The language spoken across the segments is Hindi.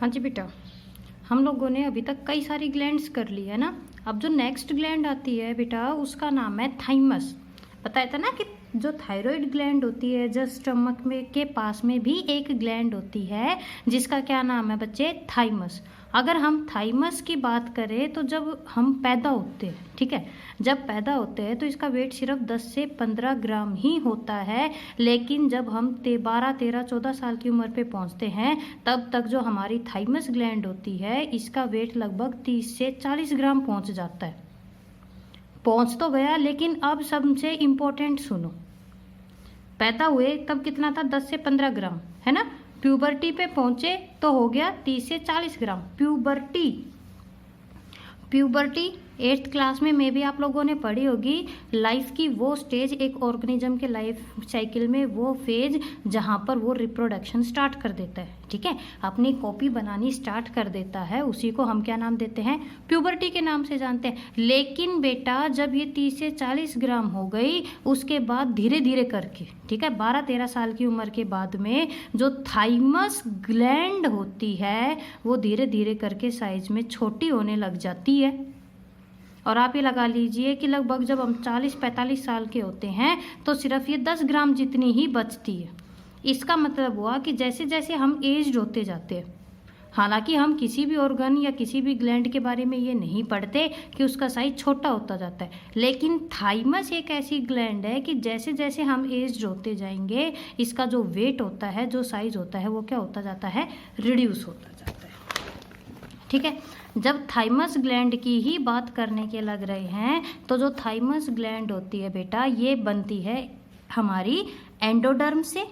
हाँ जी बेटा, हम लोगों ने अभी तक कई सारी ग्लैंड्स कर ली है ना। अब जो नेक्स्ट ग्लैंड आती है बेटा, उसका नाम है थाइमस। बताया था ना कि जो थायराइड ग्लैंड होती है, जो स्टमक में के पास में भी एक ग्लैंड होती है जिसका क्या नाम है बच्चे, थाइमस। अगर हम थाइमस की बात करें तो जब हम पैदा होते हैं, ठीक है, जब पैदा होते हैं तो इसका वेट सिर्फ 10 से 15 ग्राम ही होता है। लेकिन जब हम 12, 13, 14 साल की उम्र पे पहुंचते हैं तब तक जो हमारी थाइमस ग्लैंड होती है इसका वेट लगभग 30 से 40 ग्राम पहुंच जाता है। पहुंच तो गया, लेकिन अब सबसे इम्पोर्टेंट सुनो। पैदा हुए तब कितना था, 10 से 15 ग्राम, है ना। प्यूबर्टी पे पहुंचे तो हो गया 30 से 40 ग्राम। प्यूबर्टी 8th क्लास में भी आप लोगों ने पढ़ी होगी। लाइफ की वो स्टेज, एक ऑर्गेनिज्म के लाइफ साइकिल में वो फेज जहाँ पर वो रिप्रोडक्शन स्टार्ट कर देता है, ठीक है, अपनी कॉपी बनानी स्टार्ट कर देता है, उसी को हम क्या नाम देते हैं, प्यूबर्टी के नाम से जानते हैं। लेकिन बेटा जब ये 30 से 40 ग्राम हो गई, उसके बाद धीरे धीरे करके, ठीक है, 12-13 साल की उम्र के बाद में जो थाइमस ग्लैंड होती है वो धीरे धीरे करके साइज में छोटी होने लग जाती है। और आप ये लगा लीजिए कि लगभग जब हम 40-45 साल के होते हैं तो सिर्फ ये 10 ग्राम जितनी ही बचती है। इसका मतलब हुआ कि जैसे जैसे हम एज्ड होते जाते हैं, हालांकि हम किसी भी ऑर्गन या किसी भी ग्लैंड के बारे में ये नहीं पढ़ते कि उसका साइज छोटा होता जाता है, लेकिन थाइमस एक ऐसी ग्लैंड है कि जैसे जैसे हम एज्ड होते जाएंगे इसका जो वेट होता है, जो साइज होता है, वो क्या होता जाता है, रिड्यूस होता जाता है, ठीक है। जब थाइमस ग्लैंड की ही बात करने के लग रहे हैं तो जो थाइमस ग्लैंड होती है बेटा, ये बनती है हमारी एंडोडर्म से,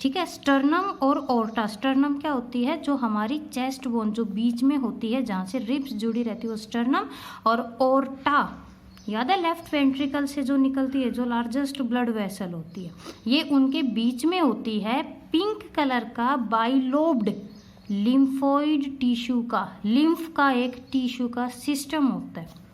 ठीक है। स्टर्नम और ओर्टा, स्टर्नम क्या होती है, जो हमारी चेस्ट बोन जो बीच में होती है जहाँ से रिब्स जुड़ी रहती है वो स्टर्नम, और ओर्टा याद है लेफ्ट वेंट्रिकल से जो निकलती है, जो लार्जेस्ट ब्लड वेसल होती है, ये उनके बीच में होती है। पिंक कलर का बाइलोब्ड लिम्फोइड टिश्यू का, लिम्फ का एक टिश्यू का सिस्टम होता है।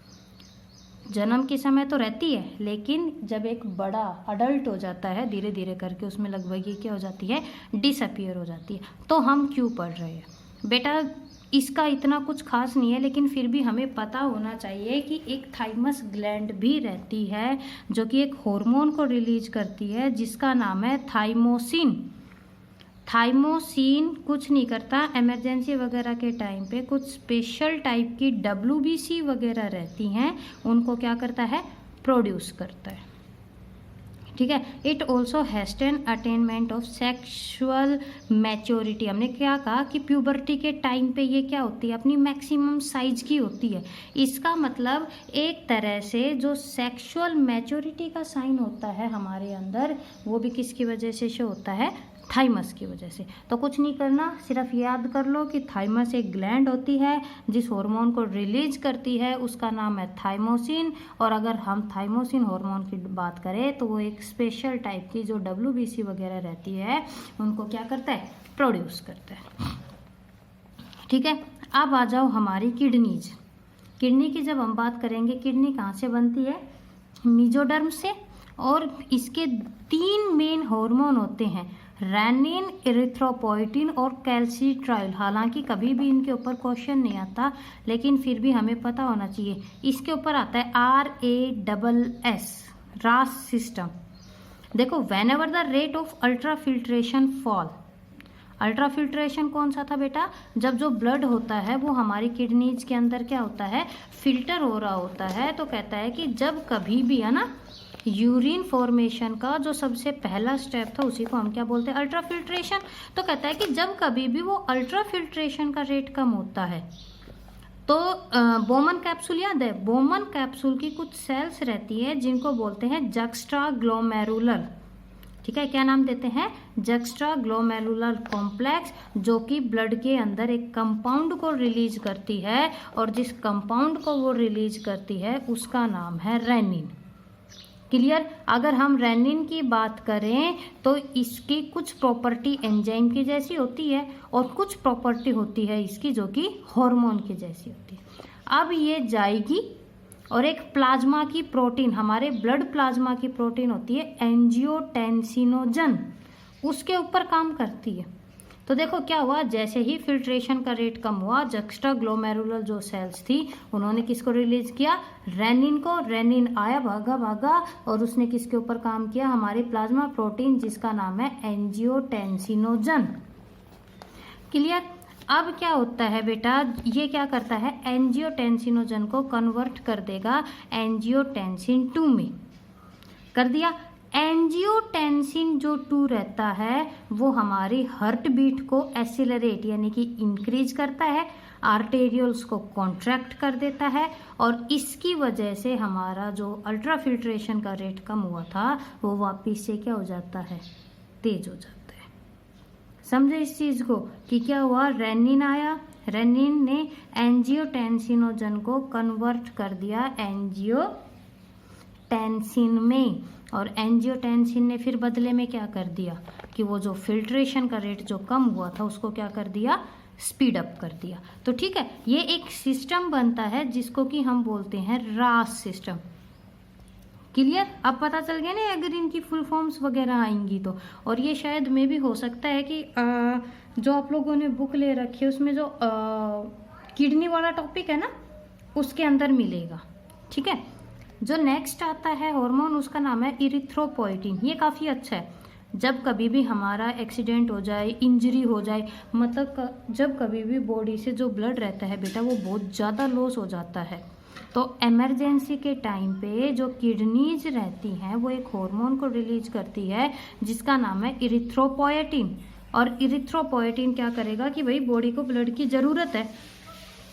जन्म के समय तो रहती है, लेकिन जब एक बड़ा अडल्ट हो जाता है धीरे धीरे करके उसमें लगभग ये क्या हो जाती है, डिसअपियर हो जाती है। तो हम क्यों पढ़ रहे हैं बेटा, इसका इतना कुछ खास नहीं है, लेकिन फिर भी हमें पता होना चाहिए कि एक थाइमस ग्लैंड भी रहती है जो कि एक हार्मोन को रिलीज करती है जिसका नाम है थाइमोसिन। थाइमोसिन कुछ नहीं करता, इमरजेंसी वगैरह के टाइम पे कुछ स्पेशल टाइप की WBC वगैरह रहती हैं, उनको क्या करता है, प्रोड्यूस करता है, ठीक है। It also hasten attainment of sexual maturity. हमने क्या कहा कि प्यूबर्टी के टाइम पे ये क्या होती है, अपनी मैक्सिमम साइज की होती है। इसका मतलब एक तरह से जो सेक्सुअल मैच्योरिटी का साइन होता है हमारे अंदर, वो भी किसकी वजह से शो होता है, थाइमस की वजह से। तो कुछ नहीं करना, सिर्फ याद कर लो कि थाइमस एक ग्लैंड होती है जिस हार्मोन को रिलीज करती है, उसका नाम है थाइमोसिन। और अगर हम थाइमोसिन हार्मोन की बात करें तो वो एक स्पेशल टाइप की जो WBC वगैरह रहती है उनको क्या करता है, प्रोड्यूस करता है, ठीक है। अब आ जाओ हमारी किडनीज। किडनी की जब हम बात करेंगे, किडनी कहाँ से बनती है, मेसोडर्म से, और इसके 3 मेन हार्मोन होते हैं, रेनिन, इरिथ्रोपोइटिन और कैल्सिट्राइल। हालांकि कभी भी इनके ऊपर क्वेश्चन नहीं आता, लेकिन फिर भी हमें पता होना चाहिए। इसके ऊपर आता है RASS, रास सिस्टम। देखो, when ever the rate of ultrafiltration fall, ultrafiltration कौन सा था बेटा, जब जो ब्लड होता है वो हमारी किडनीज के अंदर क्या होता है, फिल्टर हो रहा होता है। तो कहता है कि जब कभी भी, है ना, यूरिन फॉर्मेशन का जो सबसे पहला स्टेप था उसी को हम क्या बोलते हैं, अल्ट्राफिल्ट्रेशन। तो कहता है कि जब कभी भी वो अल्ट्राफिल्ट्रेशन का रेट कम होता है तो बोमन कैप्सूल याद है, बोमन कैप्सूल की कुछ सेल्स रहती है जिनको बोलते हैं जक्स्ट्राग्लोमेरुलर, ठीक है। क्या नाम देते हैं, जक्स्ट्राग्लोमेरुलर कॉम्प्लेक्स, जो कि ब्लड के अंदर एक कंपाउंड को रिलीज करती है, और जिस कंपाउंड को वो रिलीज करती है उसका नाम है रेनिन। क्लियर। अगर हम रेनिन की बात करें तो इसकी कुछ प्रॉपर्टी एंजाइम की जैसी होती है और कुछ प्रॉपर्टी होती है इसकी जो कि हार्मोन की जैसी होती है। अब ये जाएगी और एक प्लाज्मा की प्रोटीन, हमारे ब्लड प्लाज्मा की प्रोटीन होती है एंजियोटेंसिनोजन, उसके ऊपर काम करती है। तो देखो क्या हुआ, जैसे ही फिल्ट्रेशन का रेट कम हुआ, जक्स्ट्रा ग्लोमेरुलर जो सेल्स थी उन्होंने किसको रिलीज किया, रेनिन को। रेनिन आया, भागा भागा और उसने किसके ऊपर काम किया, हमारे प्लाज्मा प्रोटीन जिसका नाम है एंजियोटेंसिनोजन। क्लियर। अब क्या होता है बेटा, ये क्या करता है, एंजियोटेंसिनोजन को कन्वर्ट कर देगा एंजियोटेंसिन 2 में, कर दिया। एंजियोटेंसिन जो 2 रहता है वो हमारी हार्ट बीट को एसिलरेट यानी कि इंक्रीज करता है, आर्टेरियल्स को कॉन्ट्रैक्ट कर देता है और इसकी वजह से हमारा जो अल्ट्रा फिल्ट्रेशन का रेट कम हुआ था वो वापिस से क्या हो जाता है, तेज हो जाता है। समझे इस चीज को कि क्या हुआ, रेनिन आया, रेनिन ने एंजियोटेंसिनोजन को कन्वर्ट कर दिया एंजियोटेंसिन में, और एंजियोटेंसिन ने फिर बदले में क्या कर दिया कि वो जो फिल्ट्रेशन का रेट जो कम हुआ था उसको क्या कर दिया, स्पीड अप कर दिया। तो ठीक है, ये एक सिस्टम बनता है जिसको कि हम बोलते हैं रास सिस्टम। क्लियर। अब पता चल गया ना अगर इनकी फुल फॉर्म्स वगैरह आएंगी तो। और ये शायद में भी हो सकता है कि जो आप लोगों ने बुक ले रखी है उसमें जो किडनी वाला टॉपिक है ना उसके अंदर मिलेगा। ठीक है। जो नेक्स्ट आता है हार्मोन उसका नाम है इरिथ्रोपोइटिन। ये काफ़ी अच्छा है। जब कभी भी हमारा एक्सीडेंट हो जाए, इंजरी हो जाए, मतलब जब कभी भी बॉडी से जो ब्लड रहता है बेटा वो बहुत ज़्यादा लॉस हो जाता है, तो इमरजेंसी के टाइम पे जो किडनीज रहती हैं वो एक हार्मोन को रिलीज करती है जिसका नाम है इरिथ्रोपोइटिन। और इरिथ्रोपोइटिन क्या करेगा कि भाई बॉडी को ब्लड की ज़रूरत है,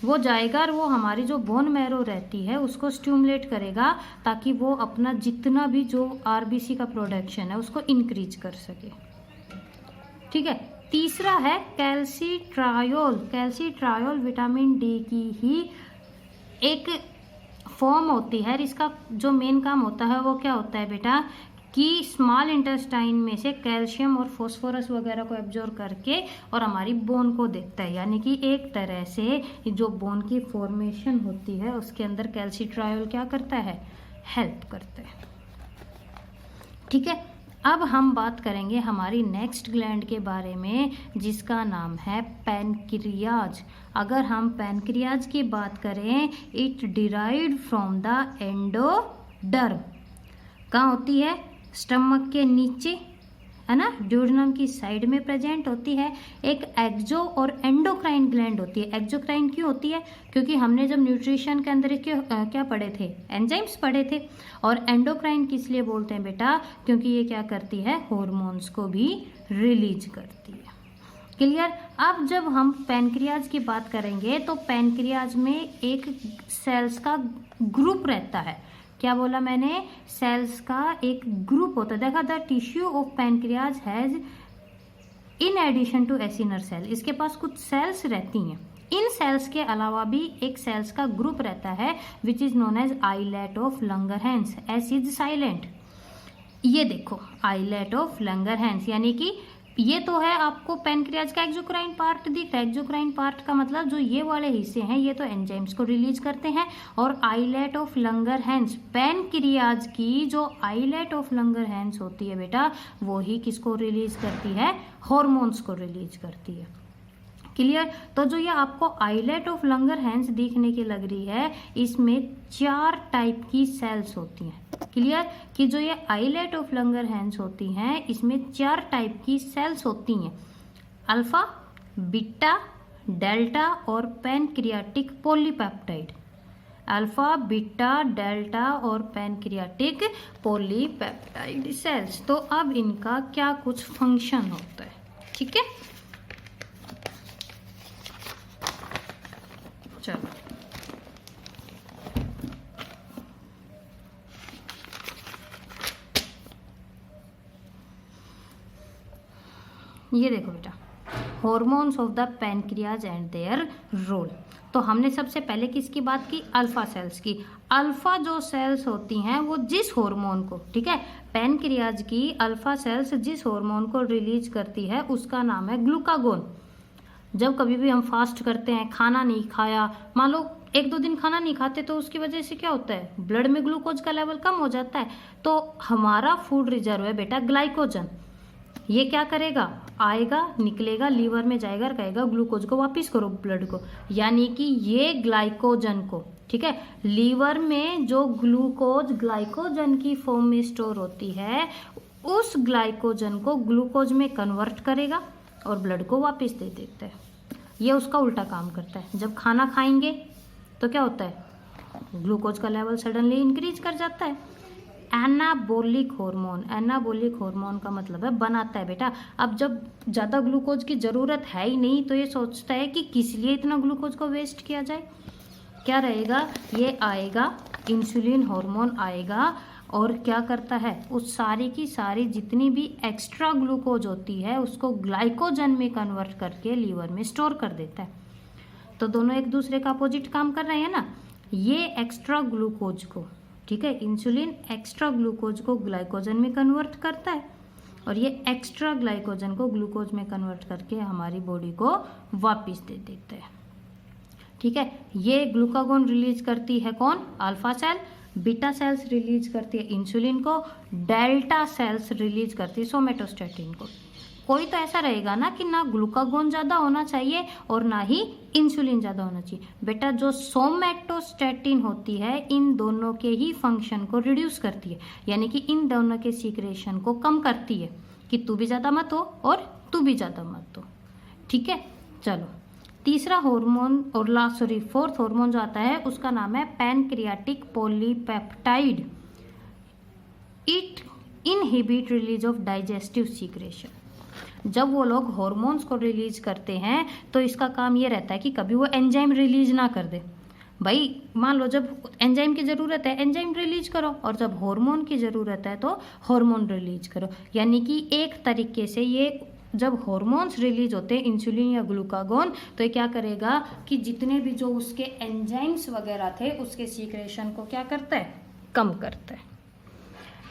वो जाएगा और वो हमारी जो बोन मैरो रहती है उसको स्टिमुलेट करेगा ताकि वो अपना जितना भी जो आरबीसी का प्रोडक्शन है उसको इंक्रीज कर सके। ठीक है। तीसरा है कैल्सीट्रायोल। कैल्सीट्रायोल विटामिन डी की ही एक फॉर्म होती है। इसका जो मेन काम होता है वो क्या होता है बेटा कि स्मॉल इंटेस्टाइन में से कैल्शियम और फॉस्फोरस वगैरह को एब्जॉर्ब करके और हमारी बोन को देता है, यानी कि एक तरह से जो बोन की फॉर्मेशन होती है उसके अंदर कैल्सीट्रायोल क्या करता है, हेल्प करता है। ठीक है। अब हम बात करेंगे हमारी नेक्स्ट ग्लैंड के बारे में जिसका नाम है पैनक्रियाज। अगर हम पैनक्रियाज की बात करें, it derived from the endoderm. कहाँ होती है, स्टमक के नीचे है ना, ड्यूडेनम की साइड में प्रेजेंट होती है। एक एक्सो और एंडोक्राइन ग्लैंड होती है। एक्सोक्राइन क्यों होती है, क्योंकि हमने जब न्यूट्रिशन के अंदर क्या पढ़े थे, एंजाइम्स पढ़े थे। और एंडोक्राइन किस लिए बोलते हैं बेटा, क्योंकि ये क्या करती है, हार्मोन्स को भी रिलीज करती है। क्लियर। अब जब हम पैनक्रियाज की बात करेंगे तो पैनक्रियाज में एक सेल्स का ग्रुप रहता है। क्या बोला मैंने, सेल्स का एक ग्रुप होता है। देखा, the tissue of pancreas has in addition to acinar cell, इसके पास कुछ सेल्स रहती हैं। इन सेल्स के अलावा भी एक सेल्स का ग्रुप रहता है which is known as islet of Langerhans. S is silent. ये देखो आइलेट ऑफ लंगरहैंस, यानी कि ये तो है आपको पैनक्रियाज का एक्सोक्राइन पार्ट दिख रहा है। एक्सोक्राइन पार्ट का मतलब जो ये वाले हिस्से हैं ये तो एंजाइम्स को रिलीज करते हैं। और आइलेट ऑफ लंगरहैंस, पैनक्रियाज की जो आइलेट ऑफ लंगरहैंस होती है बेटा वो ही किसको रिलीज करती है, हार्मोन्स को रिलीज करती है। क्लियर। तो जो ये आपको आइलेट ऑफ लंगरहैंस दिखने की लग रही है, इसमें 4 टाइप की सेल्स होती हैं। क्लियर। कि जो ये आइलेट ऑफ लंगरहैंस होती हैं इसमें 4 टाइप की सेल्स होती हैं, अल्फा, बीटा, डेल्टा और pancreatic polypeptide. Alpha, beta, delta और पैनक्रियाटिक पॉलीपेप्टाइड सेल्स। तो अब इनका क्या कुछ फंक्शन होता है। ठीक है, चलो ये देखो बेटा, hormones of the pancreas and their role. तो हमने सबसे पहले किसकी बात की, अल्फा सेल्स की। अल्फा जो सेल्स होती हैं वो जिस हार्मोन को, ठीक है, पैनक्रियाज की अल्फा सेल्स जिस हार्मोन को रिलीज करती है उसका नाम है ग्लूकागोन। जब कभी भी हम फास्ट करते हैं, खाना नहीं खाया, मान लो 1-2 दिन खाना नहीं खाते तो उसकी वजह से क्या होता है, ब्लड में ग्लूकोज का लेवल कम हो जाता है। तो हमारा फूड रिजर्व है बेटा ग्लाइकोजन। ये क्या करेगा, आएगा, निकलेगा, लीवर में जाएगा और कहेगा ग्लूकोज को वापस करो ब्लड को। यानी कि ये ग्लाइकोजन को, ठीक है, लीवर में जो ग्लूकोज ग्लाइकोजन की फॉर्म में स्टोर होती है, उस ग्लाइकोजन को ग्लूकोज में कन्वर्ट करेगा और ब्लड को वापस दे देता है। ये उसका उल्टा काम करता है। जब खाना खाएंगे तो क्या होता है, ग्लूकोज का लेवल सडनली इंक्रीज कर जाता है। एनाबोलिक हार्मोन, एनाबोलिक हार्मोन का मतलब है बनाता है बेटा। अब जब ज़्यादा ग्लूकोज की ज़रूरत है ही नहीं तो ये सोचता है कि किस लिए इतना ग्लूकोज को वेस्ट किया जाए। क्या रहेगा, ये आएगा, इंसुलिन हार्मोन आएगा और क्या करता है, उस सारी की सारी जितनी भी एक्स्ट्रा ग्लूकोज होती है उसको ग्लाइकोजन में कन्वर्ट करके लीवर में स्टोर कर देता है। तो दोनों एक दूसरे का अपोजिट काम कर रहे हैं ना। ये एक्स्ट्रा ग्लूकोज को, ठीक है, इंसुलिन एक्स्ट्रा ग्लूकोज को ग्लाइकोजन में कन्वर्ट करता है और ये एक्स्ट्रा ग्लाइकोजन को ग्लूकोज में कन्वर्ट करके हमारी बॉडी को वापस दे देता है, ठीक है। ये ग्लूकागोन रिलीज करती है कौन, alpha cell, beta cells release करती है इंसुलिन को, डेल्टा सेल्स रिलीज करती है सोमेटोस्टेटिन को। कोई तो ऐसा रहेगा ना कि ना ग्लूकागोन ज़्यादा होना चाहिए और ना ही इंसुलिन ज़्यादा होना चाहिए। बेटा जो सोमेटोस्टेटिन होती है इन दोनों के ही फंक्शन को रिड्यूस करती है, यानी कि इन दोनों के सीक्रेशन को कम करती है कि तू भी ज़्यादा मत हो और तू भी ज़्यादा मत हो, ठीक है। चलो तीसरा हार्मोन और फोर्थ हार्मोन जो आता है उसका नाम है pancreatic polypeptide. It inhibit release of digestive secretion. जब वो लोग हार्मोन्स को रिलीज करते हैं तो इसका काम ये रहता है कि कभी वो एंजाइम रिलीज ना कर दे। भाई मान लो जब एंजाइम की ज़रूरत है एंजाइम रिलीज करो और जब हार्मोन की ज़रूरत है तो हार्मोन रिलीज करो। यानी कि एक तरीके से ये जब हार्मोन्स रिलीज होते हैं इंसुलिन या ग्लूकागोन तो ये क्या करेगा कि जितने भी जो उसके एंजाइम्स वगैरह थे उसके सीक्रेशन को क्या करता है, कम करता है,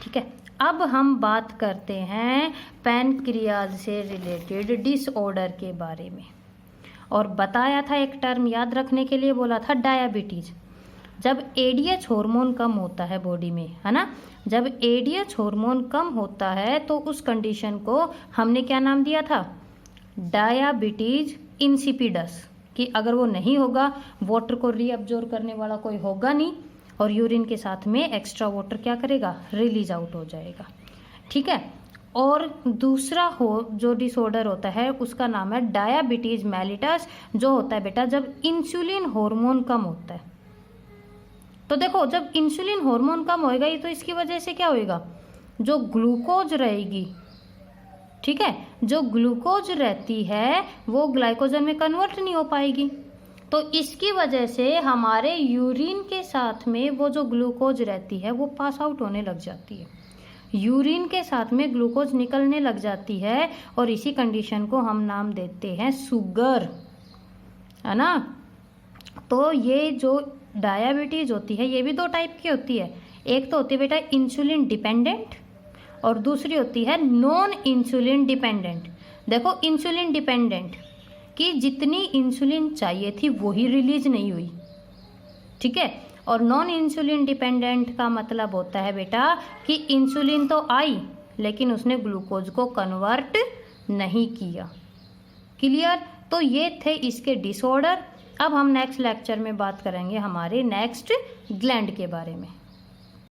ठीक है। अब हम बात करते हैं पैनक्रियाज से रिलेटेड डिसऑर्डर के बारे में। और बताया था एक टर्म याद रखने के लिए बोला था, डायबिटीज। जब एडीएच हार्मोन कम होता है बॉडी में, है ना, जब एडीएच हार्मोन कम होता है तो उस कंडीशन को हमने क्या नाम दिया था, डायबिटीज इंसिपिडस, कि अगर वो नहीं होगा वाटर को रीअब्जॉर्ब करने वाला कोई होगा नहीं और यूरिन के साथ में एक्स्ट्रा वाटर क्या करेगा, रिलीज आउट हो जाएगा, ठीक है। और दूसरा जो डिसऑर्डर होता है उसका नाम है डायबिटीज मेलिटस, जो होता है बेटा जब इंसुलिन हार्मोन कम होता है। तो देखो जब इंसुलिन हार्मोन कम होएगा ही तो इसकी वजह से क्या होएगा, जो ग्लूकोज रहेगी, ठीक है, जो ग्लूकोज रहती है वो ग्लाइकोजन में कन्वर्ट नहीं हो पाएगी। तो इसकी वजह से हमारे यूरिन के साथ में वो जो ग्लूकोज रहती है वो पास आउट होने लग जाती है, यूरिन के साथ में ग्लूकोज निकलने लग जाती है और इसी कंडीशन को हम नाम देते हैं शुगर, है ना। तो ये जो डायबिटीज होती है ये भी दो टाइप की होती है, एक तो होती है बेटा इंसुलिन डिपेंडेंट और दूसरी होती है नॉन इंसुलिन डिपेंडेंट। देखो इंसुलिन डिपेंडेंट कि जितनी इंसुलिन चाहिए थी वही रिलीज नहीं हुई, ठीक है। और नॉन इंसुलिन डिपेंडेंट का मतलब होता है बेटा कि इंसुलिन तो आई लेकिन उसने ग्लूकोज को कन्वर्ट नहीं किया। क्लियर। तो ये थे इसके डिसऑर्डर। अब हम नेक्स्ट लेक्चर में बात करेंगे हमारे नेक्स्ट ग्लैंड के बारे में।